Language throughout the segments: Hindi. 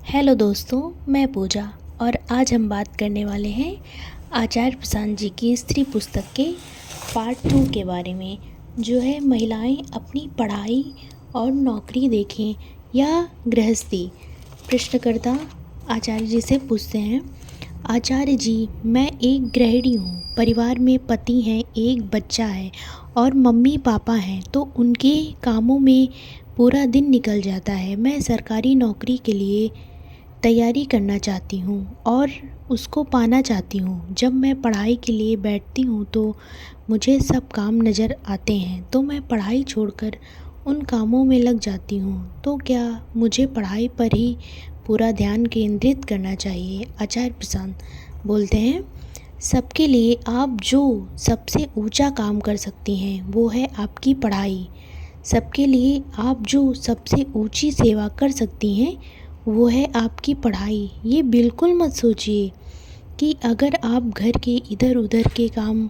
हेलो दोस्तों, मैं पूजा और आज हम बात करने वाले हैं आचार्य प्रशांत जी की स्त्री पुस्तक के पार्ट 2 के बारे में, जो है महिलाएं अपनी पढ़ाई और नौकरी देखें या गृहस्थी। प्रश्नकर्ता आचार्य जी से पूछते हैं, आचार्य जी, मैं एक गृहिणी हूँ। परिवार में पति हैं, एक बच्चा है और मम्मी पापा हैं, तो उनके कामों में पूरा दिन निकल जाता है। मैं सरकारी नौकरी के लिए तैयारी करना चाहती हूँ और उसको पाना चाहती हूँ। जब मैं पढ़ाई के लिए बैठती हूँ तो मुझे सब काम नज़र आते हैं, तो मैं पढ़ाई छोड़कर उन कामों में लग जाती हूँ। तो क्या मुझे पढ़ाई पर ही पूरा ध्यान केंद्रित करना चाहिए? आचार्य प्रशांत बोलते हैं, सबके लिए आप जो सबसे ऊंचा काम कर सकती हैं वो है आपकी पढ़ाई। सबके लिए आप जो सबसे ऊंची सेवा कर सकती हैं वो है आपकी पढ़ाई। ये बिल्कुल मत सोचिए कि अगर आप घर के इधर उधर के काम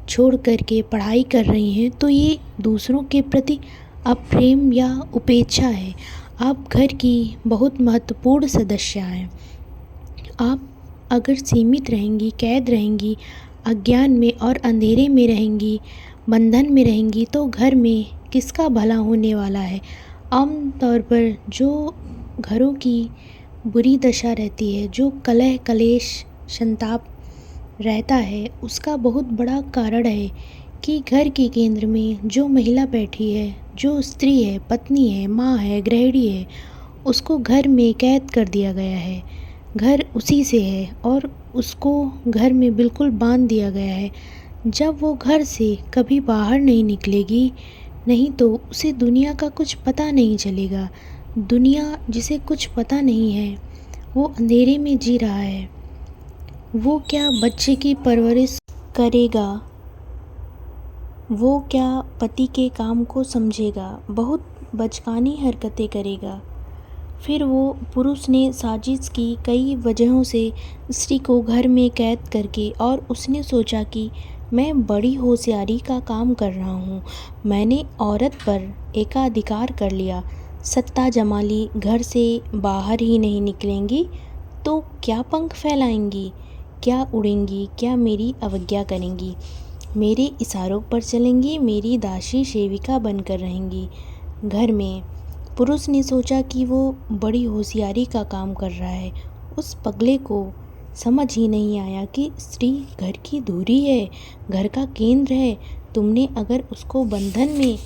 छोड़ कर के पढ़ाई कर रही हैं तो ये दूसरों के प्रति अप्रेम या उपेक्षा है। आप घर की बहुत महत्वपूर्ण सदस्य हैं। आप अगर सीमित रहेंगी, कैद रहेंगी, अज्ञान में और अंधेरे में रहेंगी, बंधन में रहेंगी, तो घर में किसका भला होने वाला है? आम तौर पर जो घरों की बुरी दशा रहती है, जो कलह कलेश संताप रहता है, उसका बहुत बड़ा कारण है कि घर के केंद्र में जो महिला बैठी है, जो स्त्री है, पत्नी है, माँ है, गृहिणी है, उसको घर में कैद कर दिया गया है। घर उसी से है और उसको घर में बिल्कुल बांध दिया गया है। जब वो घर से कभी बाहर नहीं निकलेगी, नहीं तो उसे दुनिया का कुछ पता नहीं चलेगा। दुनिया जिसे कुछ पता नहीं है वो अंधेरे में जी रहा है। वो क्या बच्चे की परवरिश करेगा, वो क्या पति के काम को समझेगा, बहुत बचकानी हरकतें करेगा। फिर वो पुरुष ने साजिश की कई वजहों से स्त्री को घर में कैद करके, और उसने सोचा कि मैं बड़ी होशियारी का काम कर रहा हूँ, मैंने औरत पर एकाधिकार कर लिया, सत्ता जमा ली, घर से बाहर ही नहीं निकलेंगी तो क्या पंख फैलाएंगी, क्या उड़ेंगी, क्या मेरी अवज्ञा करेंगी, मेरे इशारों पर चलेंगी, मेरी दासी सेविका बनकर रहेंगी घर में। पुरुष ने सोचा कि वो बड़ी होशियारी का काम कर रहा है। उस पगले को समझ ही नहीं आया कि स्त्री घर की धुरी है, घर का केंद्र है। तुमने अगर उसको बंधन में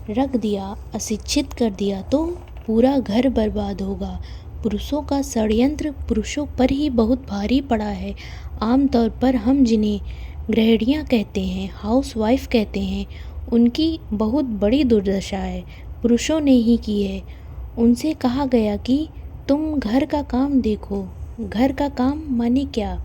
रख दिया, अशिक्षित कर दिया, तो पूरा घर बर्बाद होगा। पुरुषों का षड्यंत्र पुरुषों पर ही बहुत भारी पड़ा है। आमतौर पर हम जिन्हें गृहिणियाँ कहते हैं, हाउस वाइफ कहते हैं, उनकी बहुत बड़ी दुर्दशा है पुरुषों ने ही की है। उनसे कहा गया कि तुम घर का काम देखो। घर का काम माने क्या?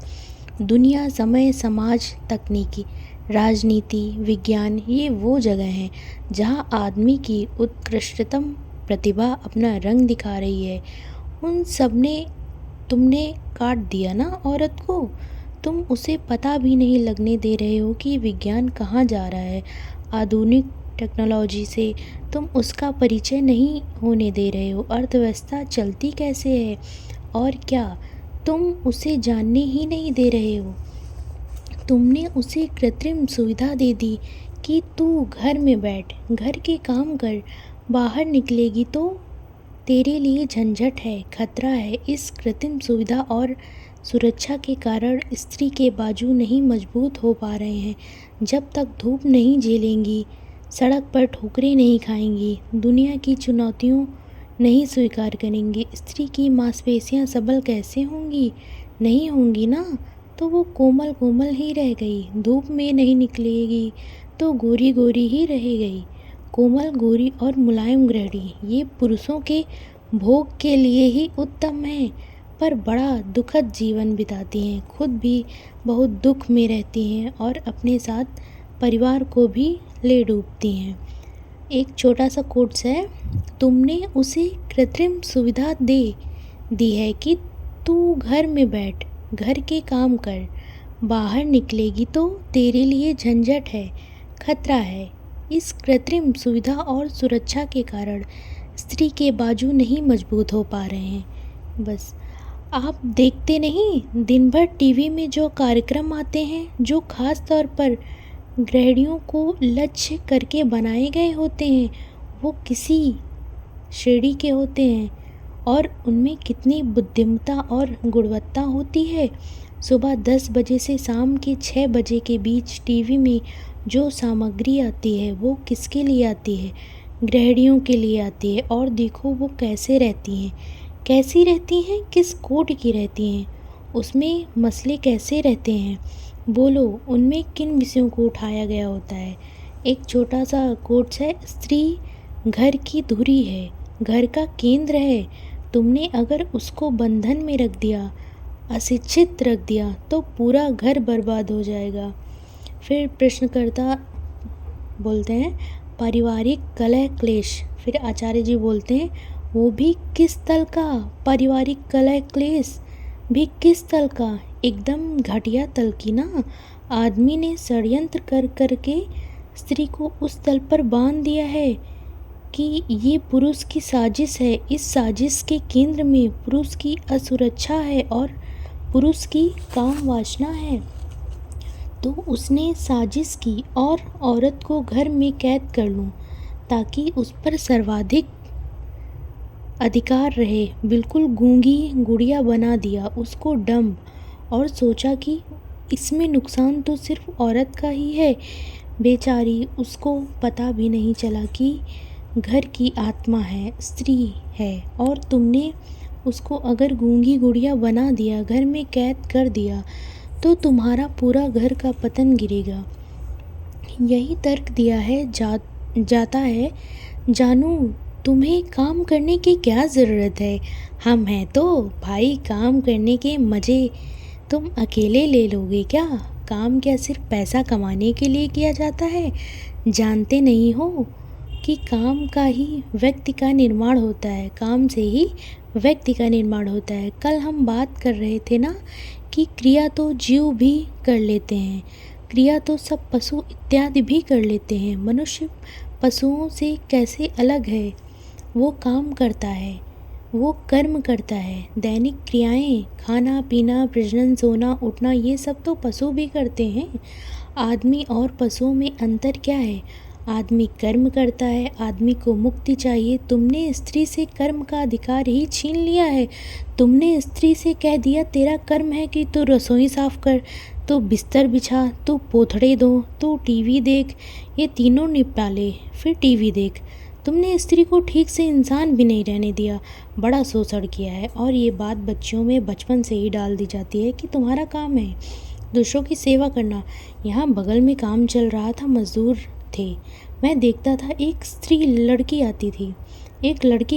दुनिया, समय, समाज, तकनीकी, राजनीति, विज्ञान, ये वो जगह हैं जहाँ आदमी की उत्कृष्टतम प्रतिभा अपना रंग दिखा रही है। उन सब ने तुमने काट दिया ना औरत को। तुम उसे पता भी नहीं लगने दे रहे हो कि विज्ञान कहाँ जा रहा है। आधुनिक टेक्नोलॉजी से तुम उसका परिचय नहीं होने दे रहे हो। अर्थव्यवस्था चलती कैसे है और क्या, तुम उसे जानने ही नहीं दे रहे हो। तुमने उसे कृत्रिम सुविधा दे दी कि तू घर में बैठ, घर के काम कर, बाहर निकलेगी तो तेरे लिए झंझट है, खतरा है। इस कृत्रिम सुविधा और सुरक्षा के कारण स्त्री के बाजू नहीं मजबूत हो पा रहे हैं। जब तक धूप नहीं झेलेंगी, सड़क पर ठोकरें नहीं खाएंगी, दुनिया की चुनौतियों नहीं स्वीकार करेंगी, स्त्री की मांसपेशियां सबल कैसे होंगी? नहीं होंगी ना, तो वो कोमल कोमल ही रह गई। धूप में नहीं निकलेगी तो गोरी गोरी ही रह गई। कोमल, गोरी और मुलायम गृहिणी ये पुरुषों के भोग के लिए ही उत्तम है, पर बड़ा दुखद जीवन बिताती हैं, खुद भी बहुत दुख में रहती हैं और अपने साथ परिवार को भी ले डूबती हैं। एक छोटा सा कोट्स है, तुमने उसे कृत्रिम सुविधा दे दी है कि तू घर में बैठ, घर के काम कर, बाहर निकलेगी तो तेरे लिए झंझट है, खतरा है। इस कृत्रिम सुविधा और सुरक्षा के कारण स्त्री के बाजू नहीं मजबूत हो पा रहे हैं। बस आप देखते नहीं दिन भर टीवी में जो कार्यक्रम आते हैं, जो खास तौर पर गृहिणियों को लक्ष्य करके बनाए गए होते हैं, वो किसी श्रेणी के होते हैं और उनमें कितनी बुद्धिमत्ता और गुणवत्ता होती है। सुबह 10 बजे से शाम के 6 बजे के बीच टीवी में जो सामग्री आती है वो किसके लिए आती है? गृहिणियों के लिए आती है। और देखो वो कैसे रहती हैं, कैसी रहती हैं, किस कोट की रहती हैं, उसमें मसले कैसे रहते हैं। बोलो उनमें किन विषयों को उठाया गया होता है। एक छोटा सा कोट्स है, स्त्री घर की धुरी है, घर का केंद्र है। तुमने अगर उसको बंधन में रख दिया, अशिक्षित रख दिया, तो पूरा घर बर्बाद हो जाएगा। फिर प्रश्नकर्ता बोलते हैं पारिवारिक कलह क्लेश। फिर आचार्य जी बोलते हैं वो भी किस तल का, पारिवारिक कलह क्लेश भी किस तल का, एकदम घटिया तल की ना। आदमी ने षड्यंत्र कर करके स्त्री को उस तल पर बांध दिया है कि ये पुरुष की साजिश है। इस साजिश के केंद्र में पुरुष की असुरक्षा है और पुरुष की काम वासना है। तो उसने साजिश की और औरत को घर में कैद कर लूं ताकि उस पर सर्वाधिक अधिकार रहे। बिल्कुल गूंगी गुड़िया बना दिया उसको डम्ब, और सोचा कि इसमें नुकसान तो सिर्फ औरत का ही है। बेचारी, उसको पता भी नहीं चला कि घर की आत्मा है, स्त्री है। और तुमने उसको अगर गूंगी गुड़िया बना दिया, घर में कैद कर दिया, तो तुम्हारा पूरा घर का पतन गिरेगा। यही तर्क दिया है जाता है। जानू, तुम्हें काम करने की क्या ज़रूरत है? हम हैं तो भाई, काम करने के मज़े तुम अकेले ले लोगे क्या? काम क्या सिर्फ पैसा कमाने के लिए किया जाता है? जानते नहीं हो कि काम का ही व्यक्ति का निर्माण होता है, काम से ही व्यक्ति का निर्माण होता है। कल हम बात कर रहे थे ना कि क्रिया तो जीव भी कर लेते हैं, क्रिया तो सब पशु इत्यादि भी कर लेते हैं। मनुष्य पशुओं से कैसे अलग है? वो काम करता है, वो कर्म करता है। दैनिक क्रियाएं, खाना पीना, प्रजनन, सोना, उठना, ये सब तो पशु भी करते हैं। आदमी और पशुओं में अंतर क्या है? आदमी कर्म करता है, आदमी को मुक्ति चाहिए। तुमने स्त्री से कर्म का अधिकार ही छीन लिया है। तुमने स्त्री से कह दिया तेरा कर्म है कि तू रसोई साफ कर, तू बिस्तर बिछा, तू पोथड़े दो, तू टीवी देख, ये तीनों निपटा ले, फिर टीवी देख। तुमने स्त्री को ठीक से इंसान भी नहीं रहने दिया, बड़ा शोषण किया है। और ये बात बच्चियों में बचपन से ही डाल दी जाती है कि तुम्हारा काम है दूसरों की सेवा करना। यहाँ बगल में काम चल रहा था, मजदूर थे। मैं देखता था एक लड़की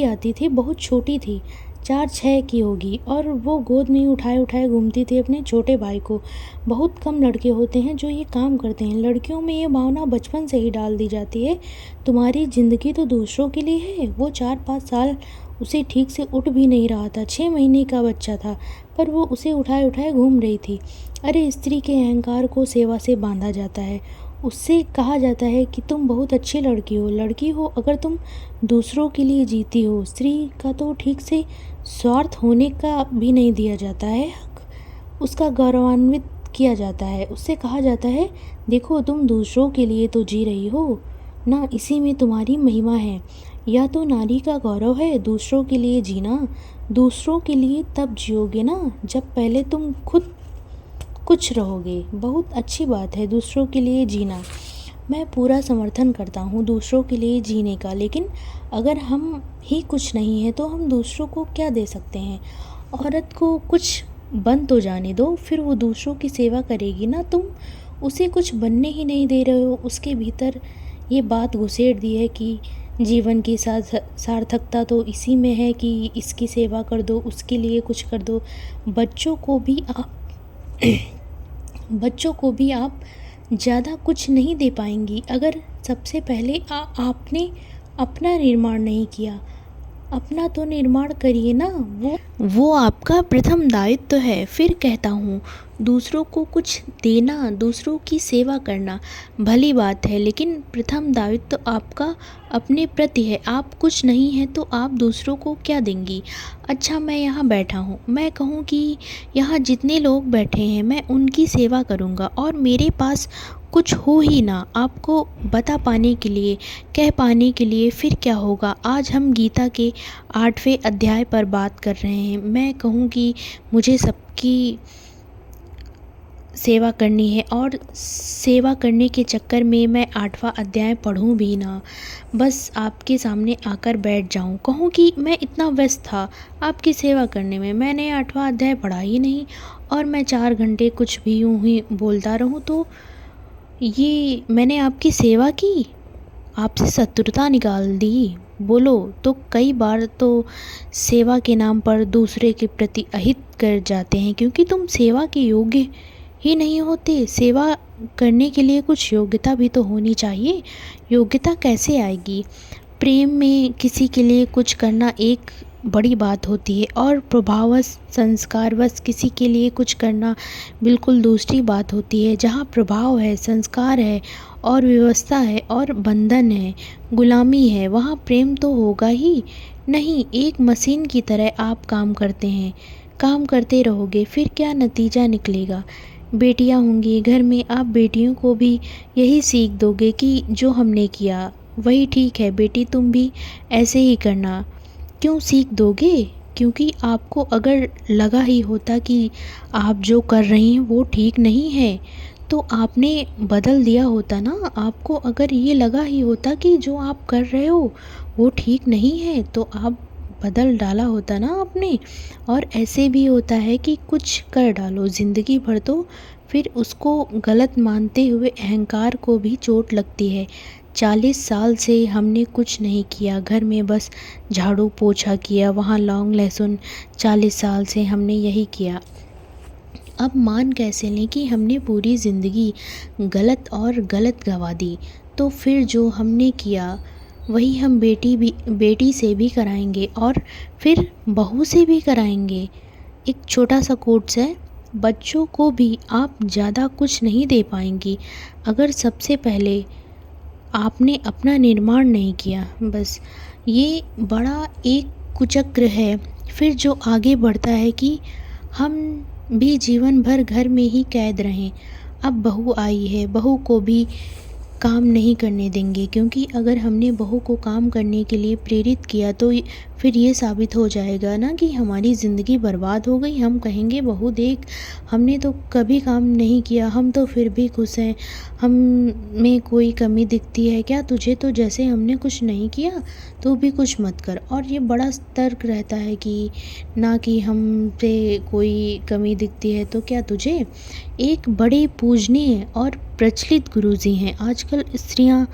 आती थी, बहुत छोटी थी, 4-6 की होगी, और वो गोद में उठाए उठाए घूमती थी अपने छोटे भाई को। बहुत कम लड़के होते हैं जो ये काम करते हैं। लड़कियों में ये भावना बचपन से ही डाल दी जाती है, तुम्हारी ज़िंदगी तो दूसरों के लिए है। वो 4-5 साल उसे ठीक से उठ भी नहीं रहा था, 6 महीने का बच्चा था, पर वो उसे उठाए उठाए घूम रही थी। अरे, स्त्री के अहंकार को सेवा से बांधा जाता है। उससे कहा जाता है कि तुम बहुत अच्छी लड़की हो अगर तुम दूसरों के लिए जीती हो। स्त्री का तो ठीक से स्वार्थ होने का भी नहीं दिया जाता है, उसका गौरवान्वित किया जाता है। उससे कहा जाता है देखो, तुम दूसरों के लिए तो जी रही हो ना, इसी में तुम्हारी महिमा है। या तो नारी का गौरव है दूसरों के लिए जीना। दूसरों के लिए तब जियोगे ना जब पहले तुम खुद कुछ रहोगे। बहुत अच्छी बात है दूसरों के लिए जीना, मैं पूरा समर्थन करता हूँ दूसरों के लिए जीने का। लेकिन अगर हम ही कुछ नहीं है तो हम दूसरों को क्या दे सकते हैं? औरत को कुछ बन तो जाने दो, फिर वो दूसरों की सेवा करेगी ना। तुम उसे कुछ बनने ही नहीं दे रहे हो। उसके भीतर ये बात घुसेड़ दी है कि जीवन की सार्थकता तो इसी में है कि इसकी सेवा कर दो, उसके लिए कुछ कर दो। बच्चों को भी आप ज़्यादा कुछ नहीं दे पाएंगी अगर सबसे पहले आपने अपना निर्माण नहीं किया। अपना तो निर्माण करिए ना, वो आपका प्रथम दायित्व है। फिर कहता हूँ, दूसरों को कुछ देना, दूसरों की सेवा करना भली बात है, लेकिन प्रथम दायित्व तो आपका अपने प्रति है। आप कुछ नहीं है तो आप दूसरों को क्या देंगी। अच्छा, मैं यहाँ बैठा हूँ, मैं कहूँ कि यहाँ जितने लोग बैठे हैं मैं उनकी सेवा करूँगा और मेरे पास कुछ हो ही ना, आपको बता पाने के लिए, कह पाने के लिए, फिर क्या होगा। आज हम गीता के 8वें अध्याय पर बात कर रहे हैं। मैं कहूँ कि मुझे सबकी सेवा करनी है और सेवा करने के चक्कर में मैं 8वां अध्याय पढ़ूं भी ना, बस आपके सामने आकर बैठ जाऊं, कहूं कि मैं इतना व्यस्त था आपकी सेवा करने में, मैंने 8वां अध्याय पढ़ा ही नहीं और मैं 4 घंटे कुछ भी यूं ही बोलता रहूं, तो ये मैंने आपकी सेवा की, आपसे शत्रुता निकाल दी। बोलो तो कई बार तो सेवा के नाम पर दूसरे के प्रति अहित कर जाते हैं, क्योंकि तुम सेवा के योग्य ही नहीं होते। सेवा करने के लिए कुछ योग्यता भी तो होनी चाहिए। योग्यता कैसे आएगी। प्रेम में किसी के लिए कुछ करना एक बड़ी बात होती है और प्रभावश संस्कारवश किसी के लिए कुछ करना बिल्कुल दूसरी बात होती है। जहाँ प्रभाव है, संस्कार है और व्यवस्था है और बंधन है, गुलामी है, वहाँ प्रेम तो होगा ही नहीं। एक मशीन की तरह आप काम करते हैं, काम करते रहोगे, फिर क्या नतीजा निकलेगा। बेटियां होंगी घर में, आप बेटियों को भी यही सीख दोगे कि जो हमने किया वही ठीक है बेटी, तुम भी ऐसे ही करना। क्यों सीख दोगे? क्योंकि आपको अगर लगा ही होता कि आप जो कर रही हैं वो ठीक नहीं है तो आपने बदल दिया होता ना। आपको अगर ये लगा ही होता कि जो आप कर रहे हो वो ठीक नहीं है तो आप बदल डाला होता ना आपने। और ऐसे भी होता है कि कुछ कर डालो ज़िंदगी भर तो फिर उसको गलत मानते हुए अहंकार को भी चोट लगती है। 40 साल से हमने कुछ नहीं किया, घर में बस झाड़ू पोछा किया, वहाँ लौंग लहसुन, 40 साल से हमने यही किया। अब मान कैसे लें कि हमने पूरी ज़िंदगी गलत और गलत गंवा दी। तो फिर जो हमने किया वही हम बेटी से भी कराएंगे और फिर बहू से भी कराएंगे। एक छोटा सा कोट्स है, बच्चों को भी आप ज़्यादा कुछ नहीं दे पाएंगी अगर सबसे पहले आपने अपना निर्माण नहीं किया। बस ये बड़ा एक कुचक्र है फिर जो आगे बढ़ता है कि हम भी जीवन भर घर में ही कैद रहें। अब बहू आई है, बहू को भी काम नहीं करने देंगे, क्योंकि अगर हमने बहू को काम करने के लिए प्रेरित किया तो फिर ये साबित हो जाएगा ना कि हमारी ज़िंदगी बर्बाद हो गई। हम कहेंगे बहू देख, हमने तो कभी काम नहीं किया, हम तो फिर भी खुश हैं, हम में कोई कमी दिखती है क्या तुझे, तो जैसे हमने कुछ नहीं किया तो भी कुछ मत कर। और ये बड़ा तर्क रहता है कि ना कि हम पे कोई कमी दिखती है तो क्या तुझे। एक बड़े पूजनीय और प्रचलित गुरुजी हैं। आजकल स्त्रियां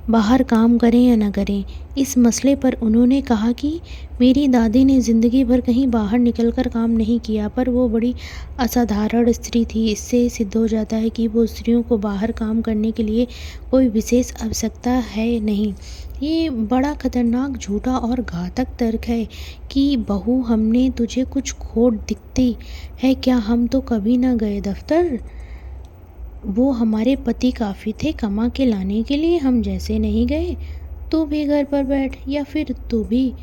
बाहर काम करें या ना करें, इस मसले पर उन्होंने कहा कि मेरी दादी ने ज़िंदगी भर कहीं बाहर निकलकर काम नहीं किया, पर वो बड़ी असाधारण स्त्री थी। इससे सिद्ध हो जाता है कि वो स्त्रियों को बाहर काम करने के लिए कोई विशेष आवश्यकता है नहीं। ये बड़ा खतरनाक, झूठा और घातक तर्क है कि बहू हमने तुझे कुछ खोट दिखती है क्या, हम तो कभी ना गए दफ्तर, वो हमारे पति काफ़ी थे कमा के लाने के लिए, हम जैसे नहीं गए। तू भी घर पर बैठ, या फिर तू भी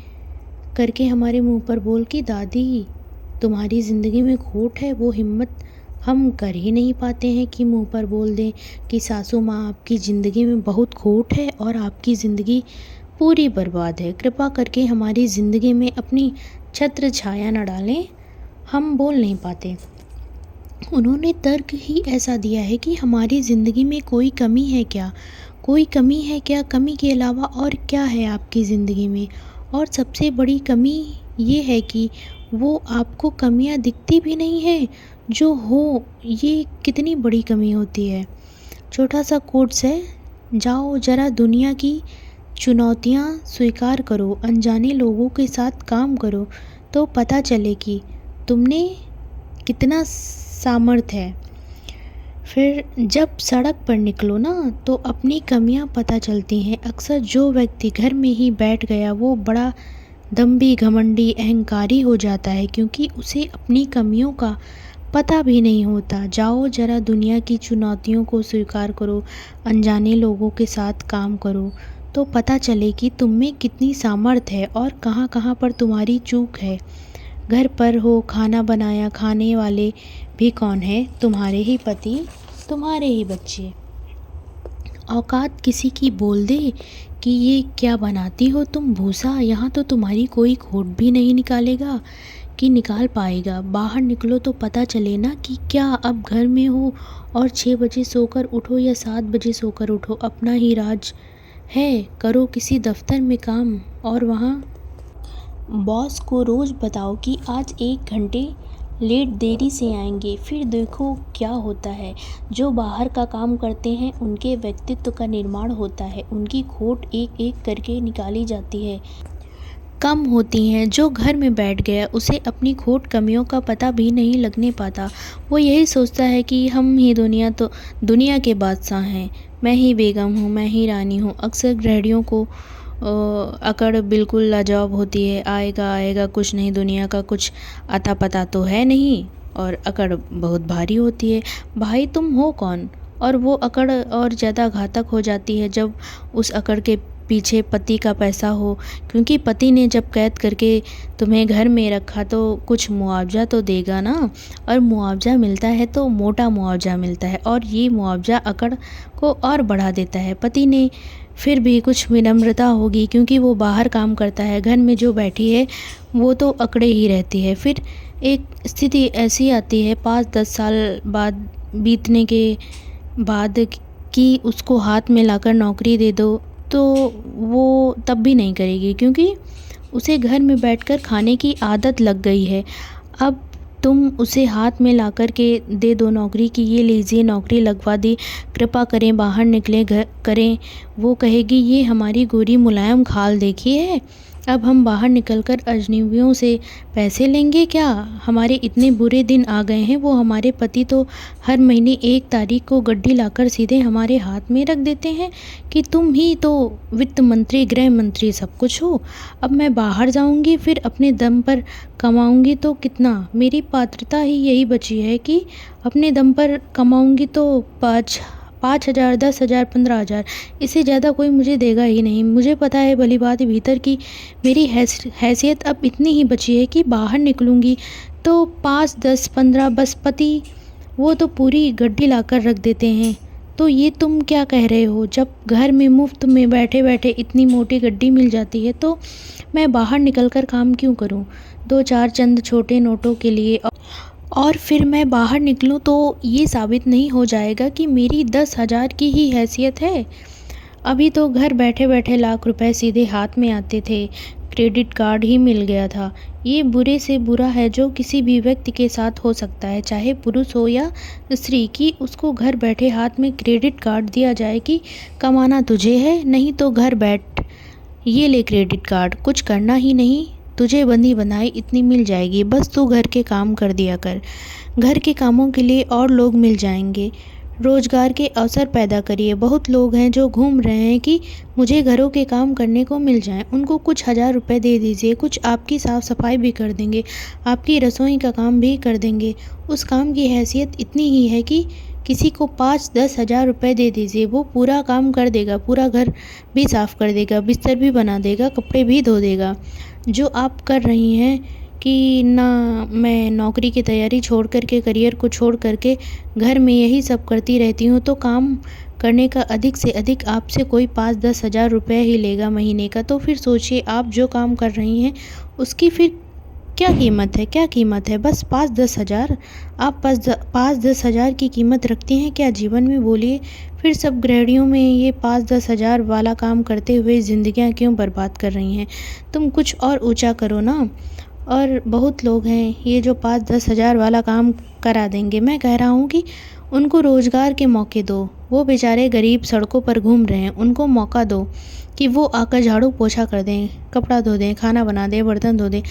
करके हमारे मुंह पर बोल कि दादी तुम्हारी ज़िंदगी में खोट है। वो हिम्मत हम कर ही नहीं पाते हैं कि मुंह पर बोल दें कि सासू माँ आपकी ज़िंदगी में बहुत खोट है और आपकी ज़िंदगी पूरी बर्बाद है, कृपा करके हमारी ज़िंदगी में अपनी छत्र छाया न डालें। हम बोल नहीं पाते। उन्होंने तर्क ही ऐसा दिया है कि हमारी ज़िंदगी में कोई कमी है क्या, कोई कमी है क्या, कमी के अलावा और क्या है आपकी ज़िंदगी में। और सबसे बड़ी कमी ये है कि वो आपको कमियां दिखती भी नहीं है, जो हो ये कितनी बड़ी कमी होती है। छोटा सा कोट्स है, जाओ ज़रा दुनिया की चुनौतियां स्वीकार करो, अनजाने लोगों के साथ काम करो, तो पता चले कि तुमने कितना सामर्थ्य है। फिर जब सड़क पर निकलो ना तो अपनी कमियां पता चलती हैं। अक्सर जो व्यक्ति घर में ही बैठ गया वो बड़ा दम्भी, घमंडी, अहंकारी हो जाता है, क्योंकि उसे अपनी कमियों का पता भी नहीं होता। जाओ जरा दुनिया की चुनौतियों को स्वीकार करो, अनजाने लोगों के साथ काम करो, तो पता चले कि तुम में कितनी सामर्थ्य है और कहाँ कहाँ पर तुम्हारी चूक है। घर पर हो खाना बनाया, खाने वाले भी कौन है? तुम्हारे ही पति, तुम्हारे ही बच्चे। औकात किसी की बोल दे कि ये क्या बनाती हो तुम भूसा, यहाँ तो तुम्हारी कोई खोट भी नहीं निकालेगा कि निकाल पाएगा। बाहर निकलो तो पता चले ना कि क्या अब घर में हो, और 6 बजे सोकर उठो या 7 बजे सोकर उठो, अपना ही राज है। करो किसी दफ्तर में काम और वहाँ बॉस को रोज़ बताओ कि आज 1 घंटे लेट देरी से आएंगे। फिर देखो क्या होता है। जो बाहर का काम करते हैं उनके व्यक्तित्व का निर्माण होता है, उनकी खोट एक एक करके निकाली जाती है, कम होती हैं। जो घर में बैठ गया उसे अपनी खोट कमियों का पता भी नहीं लगने पाता। वो यही सोचता है कि हम ही दुनिया के बादशाह हैं, मैं ही बेगम हूँ, मैं ही रानी हूँ। अक्सर गृहिणियों को अकड़ बिल्कुल लाजवाब होती है। आएगा आएगा कुछ नहीं, दुनिया का कुछ अता पता तो है नहीं, और अकड़ बहुत भारी होती है। भाई तुम हो कौन? और वो अकड़ और ज़्यादा घातक हो जाती है जब उस अकड़ के पीछे पति का पैसा हो, क्योंकि पति ने जब कैद करके तुम्हें घर में रखा तो कुछ मुआवजा तो देगा ना, और मुआवजा मिलता है तो मोटा मुआवजा मिलता है, और ये मुआवजा अकड़ को और बढ़ा देता है। पति ने फिर भी कुछ विनम्रता होगी, क्योंकि वो बाहर काम करता है, घर में जो बैठी है वो तो अकड़े ही रहती है। फिर एक स्थिति ऐसी आती है 5-10 साल बाद बीतने के बाद कि उसको हाथ में लाकर नौकरी दे दो तो वो तब भी नहीं करेगी, क्योंकि उसे घर में बैठकर खाने की आदत लग गई है। अब तुम उसे हाथ में ला कर के दे दो नौकरी कि ये लीजिए नौकरी लगवा दी, कृपा करें बाहर निकलें, घर करें। वो कहेगी ये हमारी गोरी मुलायम खाल देखी है, अब हम बाहर निकलकर अजनबियों से पैसे लेंगे क्या? हमारे इतने बुरे दिन आ गए हैं। वो हमारे पति तो हर महीने 1 तारीख को गड्डी लाकर सीधे हमारे हाथ में रख देते हैं कि तुम ही तो वित्त मंत्री, गृह मंत्री सब कुछ हो। अब मैं बाहर जाऊंगी, फिर अपने दम पर कमाऊंगी तो कितना? मेरी पात्रता ही यही बची है कि अपने दम पर कमाऊंगी तो 5,000, 10,000, 15,000, इससे ज़्यादा कोई मुझे देगा ही नहीं। मुझे पता है भली बात भीतर की मेरी हैसियत अब इतनी ही बची है कि बाहर निकलूँगी तो 5, 10, 15 बस पति वो तो पूरी गड्डी लाकर रख देते हैं। तो ये तुम क्या कह रहे हो? जब घर में मुफ्त में बैठे बैठे इतनी मोटी गड्डी मिल जाती है तो मैं बाहर निकल कर काम क्यों करूं? 2-4 चंद छोटे नोटों के लिए, और फिर मैं बाहर निकलूं तो ये साबित नहीं हो जाएगा कि मेरी 10,000 की ही हैसियत है। अभी तो घर बैठे बैठे लाख रुपए सीधे हाथ में आते थे, क्रेडिट कार्ड ही मिल गया था। ये बुरे से बुरा है जो किसी भी व्यक्ति के साथ हो सकता है, चाहे पुरुष हो या स्त्री, कि उसको घर बैठे हाथ में क्रेडिट कार्ड दिया जाए कि कमाना तुझे है, नहीं तो घर बैठ, ये ले क्रेडिट कार्ड, कुछ करना ही नहीं, तुझे बंधी बनाई इतनी मिल जाएगी, बस तू घर के काम कर दिया कर। घर के कामों के लिए और लोग मिल जाएंगे, रोजगार के अवसर पैदा करिए। बहुत लोग हैं जो घूम रहे हैं कि मुझे घरों के काम करने को मिल जाएं, उनको कुछ 1,000 रुपये दे दीजिए, कुछ आपकी साफ़ सफाई भी कर देंगे, आपकी रसोई का काम भी कर देंगे। उस काम की हैसियत इतनी ही है कि किसी को 5-10 हज़ार रुपये दे दीजिए, वो पूरा काम कर देगा, पूरा घर भी साफ़ कर देगा, बिस्तर भी बना देगा, कपड़े भी धो देगा। जो आप कर रही हैं कि ना मैं नौकरी की तैयारी छोड़ करके, करियर को छोड़ करके घर में यही सब करती रहती हूँ, तो काम करने का अधिक से अधिक आपसे कोई 5-10 हज़ार रुपये ही लेगा महीने का। तो फिर सोचिए आप जो काम कर रही हैं उसकी फिर क्या कीमत है? क्या कीमत है? बस 5-10 हज़ार। आप 5-10 हज़ार की कीमत रखती हैं क्या जीवन में? बोलिए। फिर सब गृहिणियों में ये 5-10 हज़ार वाला काम करते हुए ज़िंदगियाँ क्यों बर्बाद कर रही हैं? तुम कुछ और ऊँचा करो ना। और बहुत लोग हैं ये जो 5-10 हज़ार वाला काम करा देंगे। मैं कह रहा हूँ कि उनको रोज़गार के मौके दो। वो बेचारे गरीब सड़कों पर घूम रहे हैं, उनको मौका दो कि वो आकर झाड़ू पोछा कर दें, कपड़ा धो दें, खाना बना दें, बर्तन धो दें।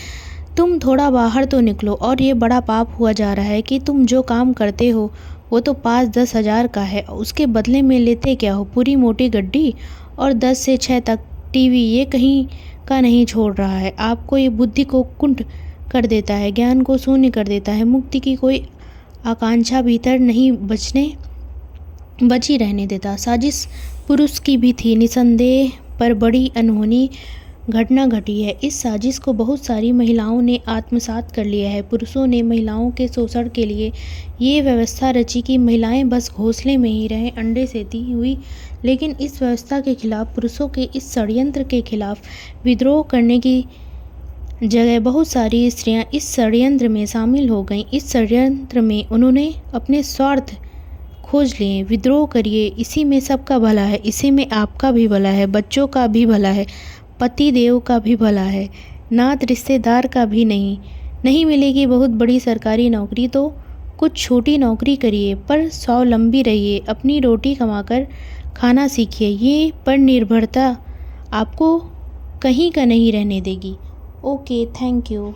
तुम थोड़ा बाहर तो निकलो। और ये बड़ा पाप हुआ जा रहा है कि तुम जो काम करते हो वो तो 5-10 हज़ार का है, उसके बदले में लेते क्या हो? पूरी मोटी गड्डी और 10 से 6 तक टीवी। ये कहीं का नहीं छोड़ रहा है। आपको ये बुद्धि को कुंठ कर देता है, ज्ञान को शून्य कर देता है। मुक्ति की कोई आकांक्षा भीतर नहीं बची रहने देता। साजिश पुरुष की भी थी निसंदेह, पर बड़ी अनहोनी घटना घटी है। इस साजिश को बहुत सारी महिलाओं ने आत्मसात कर लिया है। पुरुषों ने महिलाओं के शोषण के लिए ये व्यवस्था रची कि महिलाएं बस घोंसले में ही रहें, अंडे सेती हुई। लेकिन इस व्यवस्था के खिलाफ, पुरुषों के इस षड्यंत्र के खिलाफ विद्रोह करने की जगह बहुत सारी स्त्रियां इस षड्यंत्र में शामिल हो गईं। इस षड्यंत्र में उन्होंने अपने स्वार्थ खोज लिए। विद्रोह करिए, इसी में सबका भला है, इसी में आपका भी भला है, बच्चों का भी भला है, पति देव का भी भला है, नात रिश्तेदार का भी नहीं मिलेगी बहुत बड़ी सरकारी नौकरी तो कुछ छोटी नौकरी करिए, पर स्वावलंबी रहिए, अपनी रोटी कमाकर खाना सीखिए। ये पर निर्भरता आपको कहीं का नहीं रहने देगी। Okay, thank you.